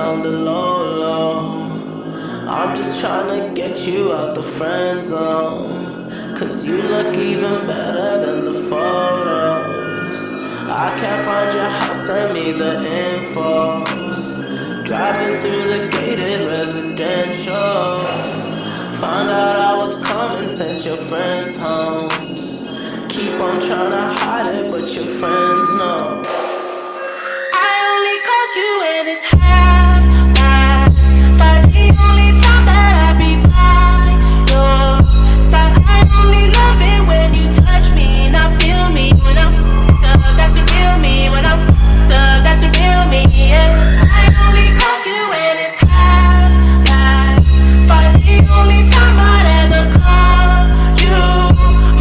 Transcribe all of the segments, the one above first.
sounding low. I'm just trying to get you out the friend zone. Cause you look even better than the photos. I can't find your house, send me the info. Driving through the gated residential. Found out I was coming, sent your friends home. Keep on trying to hide it, but your friends know. I only called you when it's half-past, but the only time that I be by your side. I only love it when you touch me and I feel me when I'm up. That's the real me when I'm up. That's the real me, yeah. I only call you when it's half-past, but the only time I'd ever call you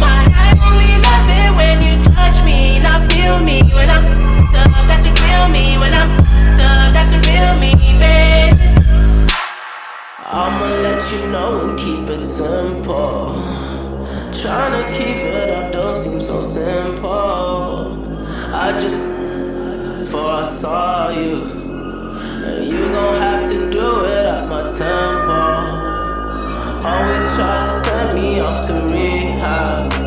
mine. I only love it when you touch me and I feel me when I'm up. That's the real me when I'm up. That's the real me, babe. I'ma let you know and keep it simple. Trying to keep it up don't seem so simple. I just before I saw you, and you gon' have to do it at my tempo. Always try to send me off to rehab.